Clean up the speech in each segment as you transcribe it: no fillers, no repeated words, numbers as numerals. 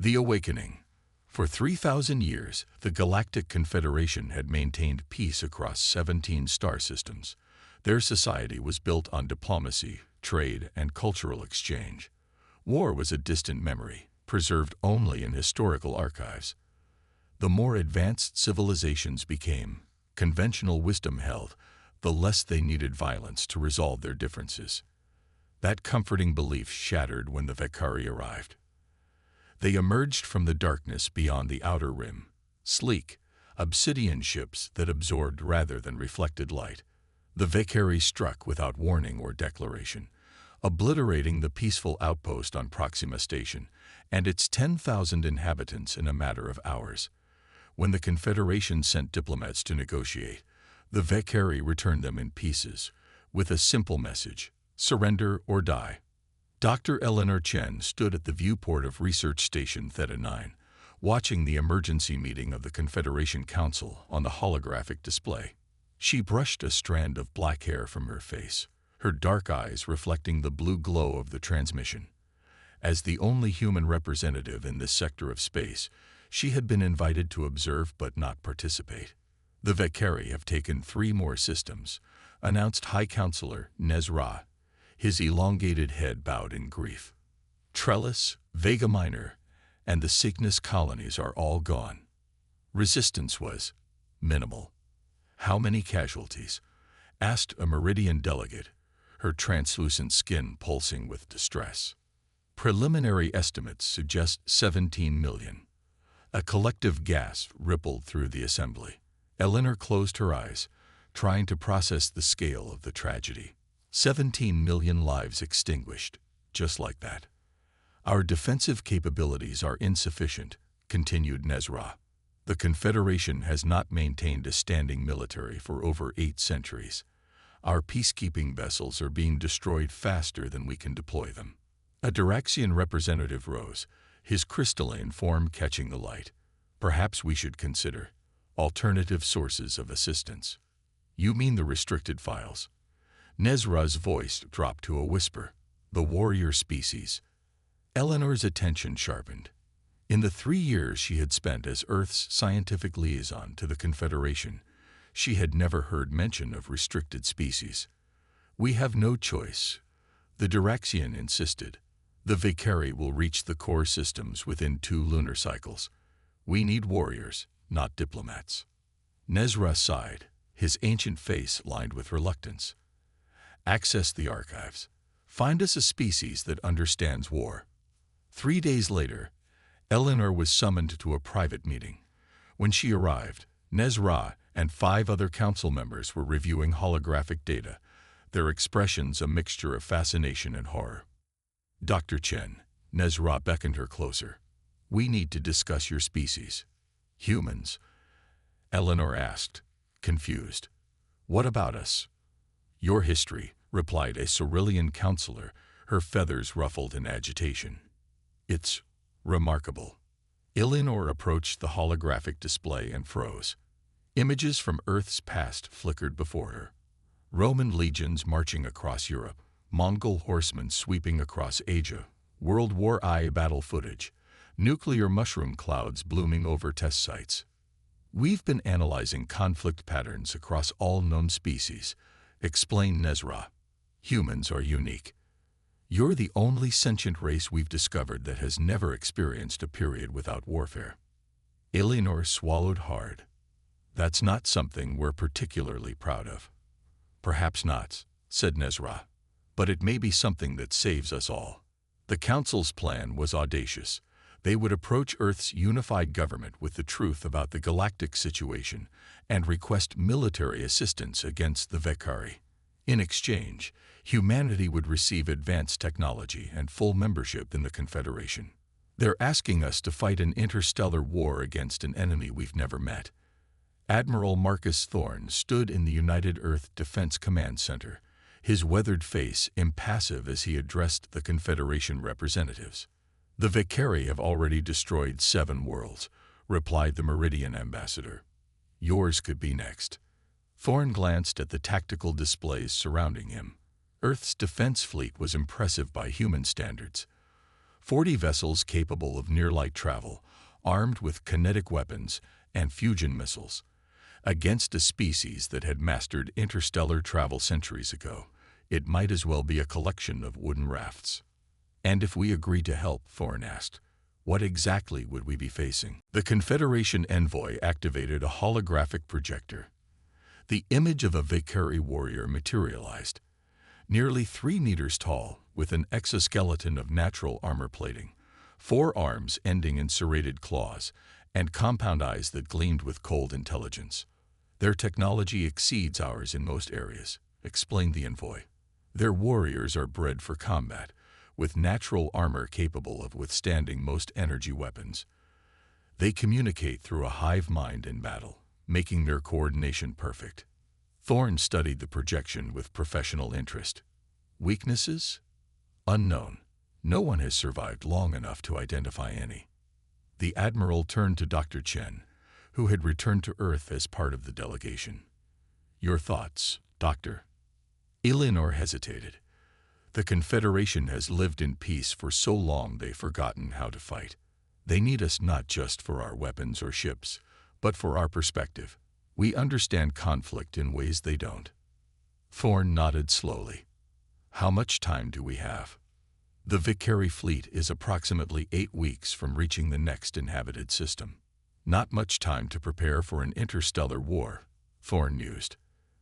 The Awakening. For 3,000 years, the Galactic Confederation had maintained peace across 17 star systems. Their society was built on diplomacy, trade, and cultural exchange. War was a distant memory, preserved only in historical archives. The more advanced civilizations became, conventional wisdom held, the less they needed violence to resolve their differences. That comforting belief shattered when the Vakari arrived. They emerged from the darkness beyond the outer rim, sleek, obsidian ships that absorbed rather than reflected light. The Vakari struck without warning or declaration, obliterating the peaceful outpost on Proxima Station and its 10,000 inhabitants in a matter of hours. When the Confederation sent diplomats to negotiate, the Vakari returned them in pieces, with a simple message: surrender or die. Dr. Eleanor Chen stood at the viewport of Research Station Theta 9, watching the emergency meeting of the Confederation Council on the holographic display. She brushed a strand of black hair from her face, her dark eyes reflecting the blue glow of the transmission. As the only human representative in this sector of space, she had been invited to observe but not participate. The Vakari have taken 3 more systems, announced High Counselor Nezra. His elongated head bowed in grief. Trellis, Vega Minor, and the Cygnus colonies are all gone. Resistance was minimal. How many casualties? Asked a Meridian delegate, her translucent skin pulsing with distress. Preliminary estimates suggest 17 million. A collective gasp rippled through the assembly. Eleanor closed her eyes, trying to process the scale of the tragedy. 17 million lives extinguished, just like that. Our defensive capabilities are insufficient, continued Nezra. The Confederation has not maintained a standing military for over 8 centuries. Our peacekeeping vessels are being destroyed faster than we can deploy them. A Diraxian representative rose, his crystalline form catching the light. Perhaps we should consider alternative sources of assistance. You mean the restricted files? Nezra's voice dropped to a whisper. The warrior species. Eleanor's attention sharpened. In the 3 years she had spent as Earth's scientific liaison to the Confederation, she had never heard mention of restricted species. We have no choice, the Diraxian insisted. The Vakari will reach the core systems within 2 lunar cycles. We need warriors, not diplomats. Nezra sighed, his ancient face lined with reluctance. Access the archives. Find us a species that understands war. 3 days later, Eleanor was summoned to a private meeting. When she arrived, Nezra and 5 other council members were reviewing holographic data, their expressions a mixture of fascination and horror. Dr. Chen, Nezra beckoned her closer. We need to discuss your species. Humans? Eleanor asked, confused. What about us? Your history, replied a Cerulean counselor, her feathers ruffled in agitation. It's remarkable. Eleanor approached the holographic display and froze. Images from Earth's past flickered before her. Roman legions marching across Europe, Mongol horsemen sweeping across Asia, World War I battle footage, nuclear mushroom clouds blooming over test sites. We've been analyzing conflict patterns across all known species, explained Nezra. Humans are unique. You're the only sentient race we've discovered that has never experienced a period without warfare. Eleanor swallowed hard. That's not something we're particularly proud of. Perhaps not, said Nezra, but it may be something that saves us all. The Council's plan was audacious. They would approach Earth's unified government with the truth about the galactic situation and request military assistance against the Vakari. In exchange, humanity would receive advanced technology and full membership in the Confederation. They're asking us to fight an interstellar war against an enemy we've never met. Admiral Marcus Thorne stood in the United Earth Defense Command Center, his weathered face impassive as he addressed the Confederation representatives. The Vakari have already destroyed 7 worlds, replied the Meridian ambassador. Yours could be next. Thorne glanced at the tactical displays surrounding him. Earth's defense fleet was impressive by human standards. 40 vessels capable of near-light travel, armed with kinetic weapons and fusion missiles, against a species that had mastered interstellar travel centuries ago. It might as well be a collection of wooden rafts. And if we agreed to help, Thorne asked, what exactly would we be facing? The Confederation envoy activated a holographic projector. The image of a Valkyrie warrior materialized, nearly 3 meters tall, with an exoskeleton of natural armor plating, 4 arms ending in serrated claws, and compound eyes that gleamed with cold intelligence. Their technology exceeds ours in most areas, explained the envoy. Their warriors are bred for combat, with natural armor capable of withstanding most energy weapons. They communicate through a hive mind in battle, making their coordination perfect. Thorne studied the projection with professional interest. Weaknesses? Unknown. No one has survived long enough to identify any. The Admiral turned to Dr. Chen, who had returned to Earth as part of the delegation. Your thoughts, Doctor? Eleanor hesitated. The Confederation has lived in peace for so long they've forgotten how to fight. They need us not just for our weapons or ships, but for our perspective. We understand conflict in ways they don't. Thorne nodded slowly. How much time do we have? The Valkyrie fleet is approximately 8 weeks from reaching the next inhabited system. Not much time to prepare for an interstellar war, Thorne mused.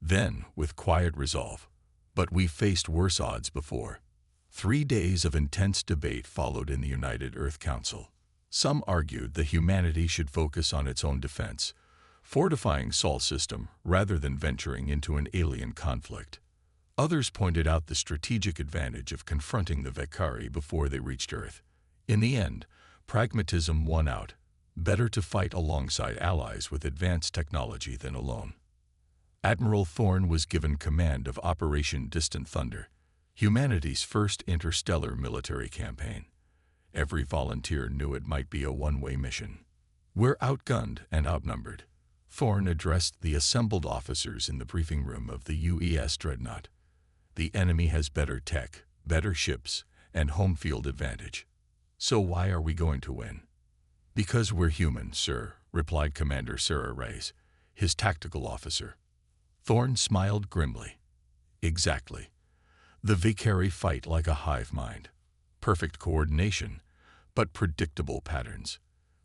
Then, with quiet resolve, but we've faced worse odds before. 3 days of intense debate followed in the United Earth Council. Some argued that humanity should focus on its own defense, fortifying Sol's system rather than venturing into an alien conflict. Others pointed out the strategic advantage of confronting the Valkyrie before they reached Earth. In the end, pragmatism won out. Better to fight alongside allies with advanced technology than alone. Admiral Thorne was given command of Operation Distant Thunder, humanity's first interstellar military campaign. Every volunteer knew it might be a one-way mission. We're outgunned and outnumbered, Thorne addressed the assembled officers in the briefing room of the UES Dreadnought. The enemy has better tech, better ships, and home field advantage. So why are we going to win? Because we're human, sir, replied Commander Sarah Reyes, his tactical officer. Thorne smiled grimly. Exactly. The Valkyrie fight like a hive mind. Perfect coordination, but predictable patterns.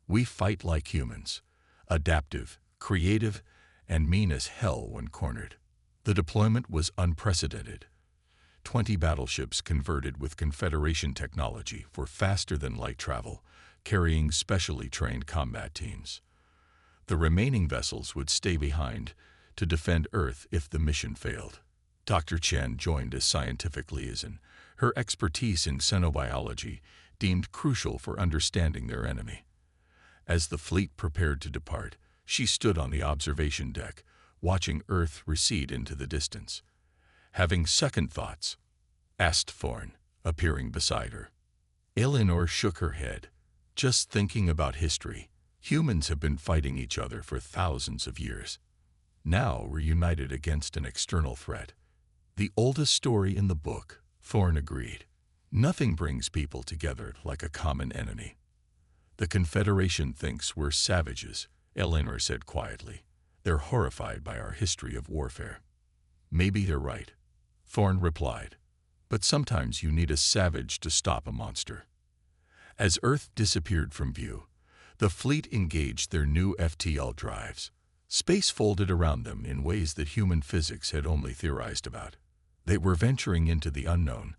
We fight like humans, adaptive, creative, and mean as hell when cornered. The deployment was unprecedented. 20 battleships converted with Confederation technology for faster-than-light travel, carrying specially trained combat teams. The remaining vessels would stay behind to defend Earth if the mission failed. Dr. Chen joined as scientific liaison, her expertise in xenobiology deemed crucial for understanding their enemy. As the fleet prepared to depart, she stood on the observation deck, watching Earth recede into the distance. Having second thoughts? Asked Thorne, appearing beside her. Eleanor shook her head. Just thinking about history. Humans have been fighting each other for thousands of years. Now we're united against an external threat. The oldest story in the book, Thorne agreed. Nothing brings people together like a common enemy. The Confederation thinks we're savages, Eleanor said quietly. They're horrified by our history of warfare. Maybe they're right, Thorne replied. But sometimes you need a savage to stop a monster. As Earth disappeared from view, the fleet engaged their new FTL drives. Space folded around them in ways that human physics had only theorized about. They were venturing into the unknown,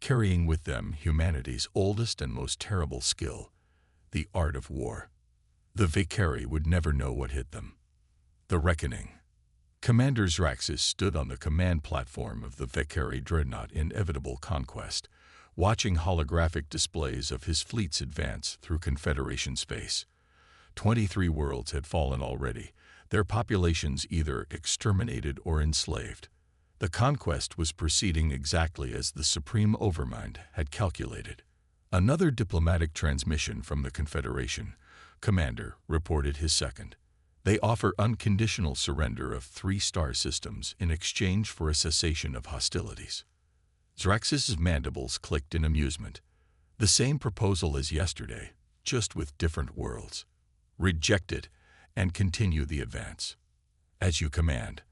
carrying with them humanity's oldest and most terrible skill, the art of war. The Valkyrie would never know what hit them. The Reckoning. Commander Zraxis stood on the command platform of the Valkyrie dreadnought Inevitable Conquest, watching holographic displays of his fleet's advance through Confederation space. 23 worlds had fallen already, their populations either exterminated or enslaved. The conquest was proceeding exactly as the Supreme Overmind had calculated. Another diplomatic transmission from the Confederation, Commander reported his second. They offer unconditional surrender of 3 star systems in exchange for a cessation of hostilities. Zraxis' mandibles clicked in amusement. The same proposal as yesterday, just with different worlds. Reject it and continue the advance. As you command.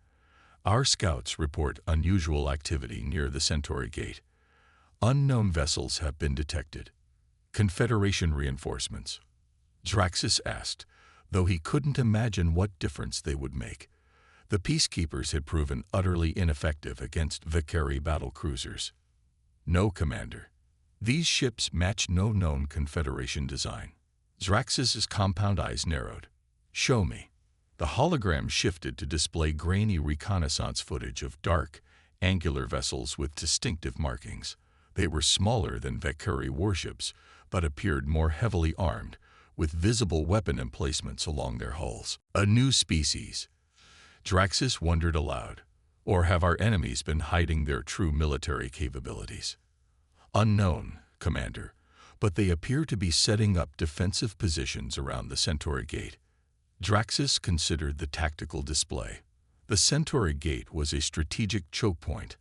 Our scouts report unusual activity near the Centauri Gate. Unknown vessels have been detected. Confederation reinforcements. Draxus asked, though he couldn't imagine what difference they would make. The peacekeepers had proven utterly ineffective against Valkyrie battle cruisers. No, Commander. These ships match no known Confederation design. Draxus's compound eyes narrowed. Show me. The hologram shifted to display grainy reconnaissance footage of dark, angular vessels with distinctive markings. They were smaller than Valkyrie warships, but appeared more heavily armed, with visible weapon emplacements along their hulls. A new species. Draxus wondered aloud. Or have our enemies been hiding their true military capabilities? Unknown, Commander, but they appear to be setting up defensive positions around the Centauri Gate. Draxus considered the tactical display. The Centauri Gate was a strategic choke point,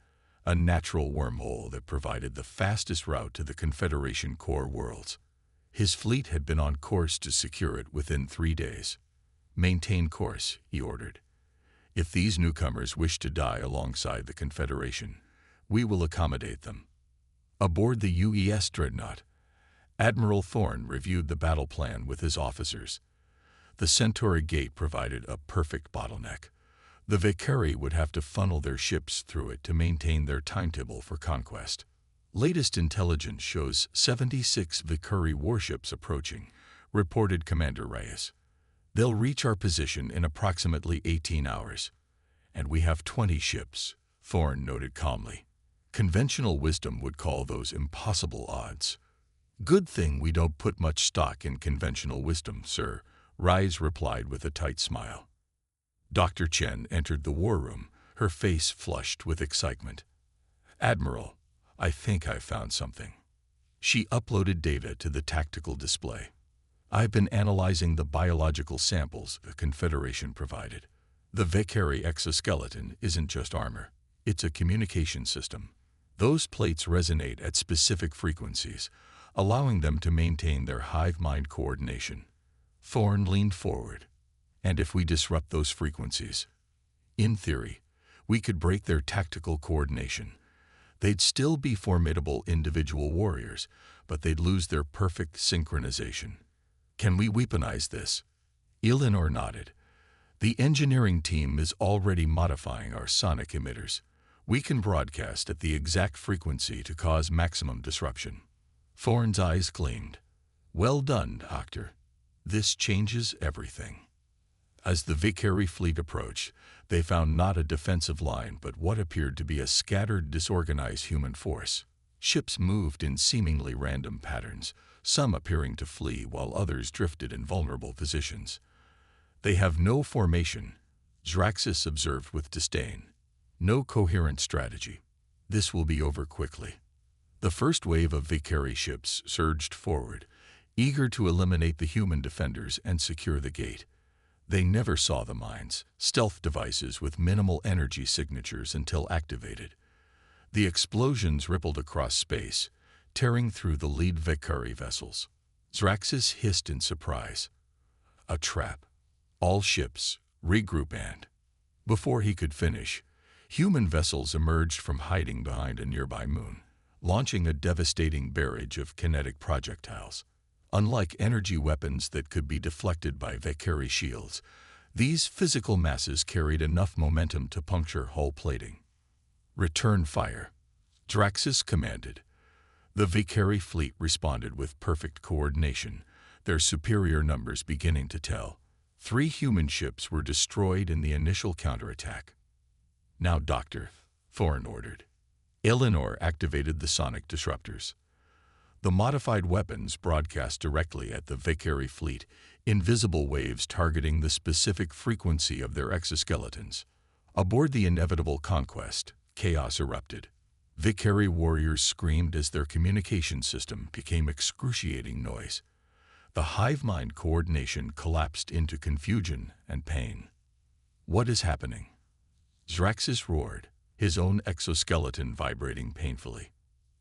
a natural wormhole that provided the fastest route to the Confederation core worlds. His fleet had been on course to secure it within 3 days. Maintain course, he ordered. If these newcomers wish to die alongside the Confederation, we will accommodate them. Aboard the UES Dreadnought, Admiral Thorne reviewed the battle plan with his officers. The Centauri Gate provided a perfect bottleneck. The Valkyrie would have to funnel their ships through it to maintain their timetable for conquest. Latest intelligence shows 76 Valkyrie warships approaching, reported Commander Reyes. They'll reach our position in approximately 18 hours. And we have 20 ships, Thorne noted calmly. Conventional wisdom would call those impossible odds. Good thing we don't put much stock in conventional wisdom, sir, Reyes replied with a tight smile. Dr. Chen entered the war room, her face flushed with excitement. Admiral, I think I've found something. She uploaded data to the tactical display. I've been analyzing the biological samples the Confederation provided. The Valkyrie exoskeleton isn't just armor. It's a communication system. Those plates resonate at specific frequencies, allowing them to maintain their hive-mind coordination. Thorne leaned forward. And if we disrupt those frequencies, in theory, we could break their tactical coordination. They'd still be formidable individual warriors, but they'd lose their perfect synchronization. Can we weaponize this? Eleanor nodded. The engineering team is already modifying our sonic emitters. We can broadcast at the exact frequency to cause maximum disruption. Thorne's eyes gleamed. Well done, Doctor. This changes everything. As the Valkyrie fleet approached, they found not a defensive line but what appeared to be a scattered, disorganized human force. Ships moved in seemingly random patterns, some appearing to flee while others drifted in vulnerable positions. They have no formation, Draxus observed with disdain. No coherent strategy. This will be over quickly. The first wave of Valkyrie ships surged forward, eager to eliminate the human defenders and secure the gate. They never saw the mines, stealth devices with minimal energy signatures until activated. The explosions rippled across space, tearing through the lead Valkyrie vessels. Draxus hissed in surprise. A trap. All ships, regroup and... Before he could finish, human vessels emerged from hiding behind a nearby moon, launching a devastating barrage of kinetic projectiles. Unlike energy weapons that could be deflected by Valkyrie shields, these physical masses carried enough momentum to puncture hull plating. Return fire, Draxus commanded. The Valkyrie fleet responded with perfect coordination, their superior numbers beginning to tell. 3 human ships were destroyed in the initial counterattack. Now, Doctor, Thorne ordered. Eleanor activated the sonic disruptors. The modified weapons broadcast directly at the Valkyrie fleet, invisible waves targeting the specific frequency of their exoskeletons. Aboard the inevitable conquest, chaos erupted. Valkyrie warriors screamed as their communication system became excruciating noise. The hive-mind coordination collapsed into confusion and pain. What is happening? Draxus roared, his own exoskeleton vibrating painfully.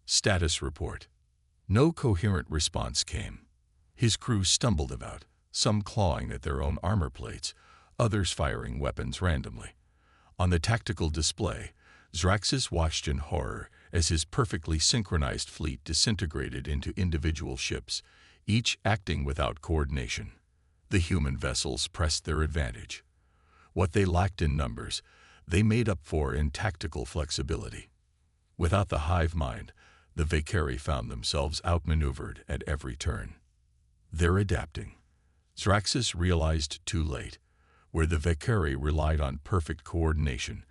Status report. No coherent response came. His crew stumbled about, some clawing at their own armor plates, others firing weapons randomly. On the tactical display, Zraxis watched in horror as his perfectly synchronized fleet disintegrated into individual ships, each acting without coordination. The human vessels pressed their advantage. What they lacked in numbers, they made up for in tactical flexibility. Without the hive mind, the Valkyrie found themselves outmaneuvered at every turn. They're adapting. Zraxis realized too late. Where the Valkyrie relied on perfect coordination,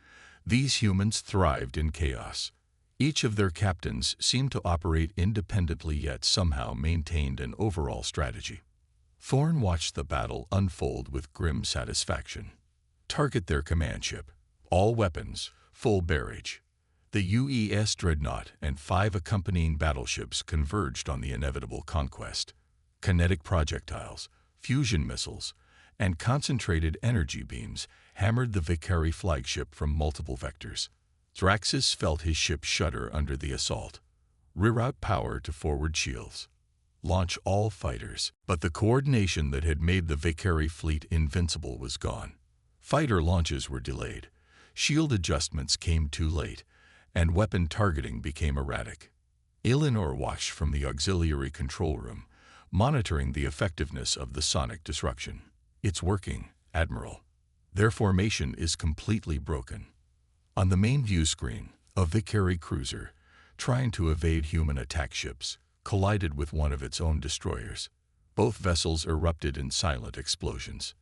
these humans thrived in chaos. Each of their captains seemed to operate independently yet somehow maintained an overall strategy. Thorn watched the battle unfold with grim satisfaction. Target their command ship. All weapons, full barrage. The UES Dreadnought and 5 accompanying battleships converged on the inevitable conquest. Kinetic projectiles, fusion missiles, and concentrated energy beams hammered the Valkyrie flagship from multiple vectors. Zraxis felt his ship shudder under the assault. Reroute power to forward shields. Launch all fighters. But the coordination that had made the Valkyrie fleet invincible was gone. Fighter launches were delayed. Shield adjustments came too late, and weapon targeting became erratic. Eleanor watched from the auxiliary control room, monitoring the effectiveness of the sonic disruption. It's working, Admiral. Their formation is completely broken. On the main view screen, a Valkyrie cruiser, trying to evade human attack ships, collided with one of its own destroyers. Both vessels erupted in silent explosions.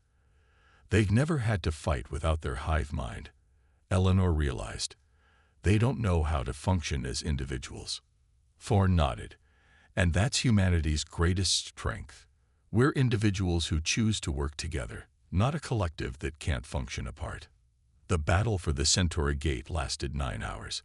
They've never had to fight without their hive mind, Eleanor realized. They don't know how to function as individuals. Thorn nodded. And that's humanity's greatest strength. We're individuals who choose to work together, not a collective that can't function apart. The battle for the Centauri Gate lasted 9 hours.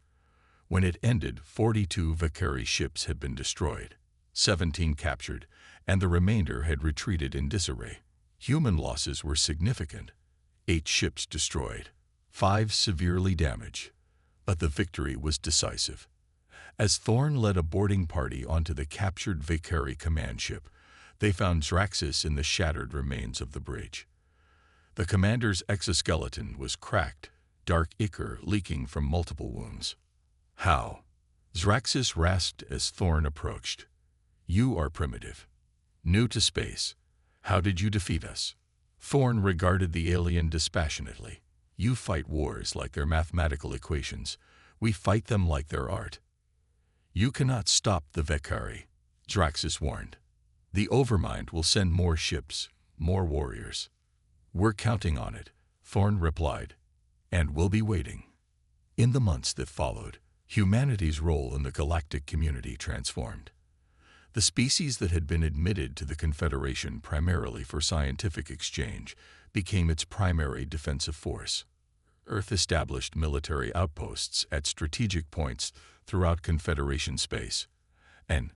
When it ended, 42 Valkyrie ships had been destroyed, 17 captured, and the remainder had retreated in disarray. Human losses were significant. 8 ships destroyed, 5 severely damaged. But the victory was decisive. As Thorn led a boarding party onto the captured Valkyrie command ship, they found Zraxis in the shattered remains of the bridge. The commander's exoskeleton was cracked, dark ichor leaking from multiple wounds. How? Zraxis rasped as Thorn approached. You are primitive. New to space. How did you defeat us? Thorn regarded the alien dispassionately. You fight wars like they're mathematical equations. We fight them like they're art. You cannot stop the Valkyrie, Zraxis warned. The Overmind will send more ships, more warriors. We're counting on it, Thorn replied, and we'll be waiting. In the months that followed, humanity's role in the galactic community transformed. The species that had been admitted to the Confederation primarily for scientific exchange became its primary defensive force. Earth established military outposts at strategic points throughout Confederation space, and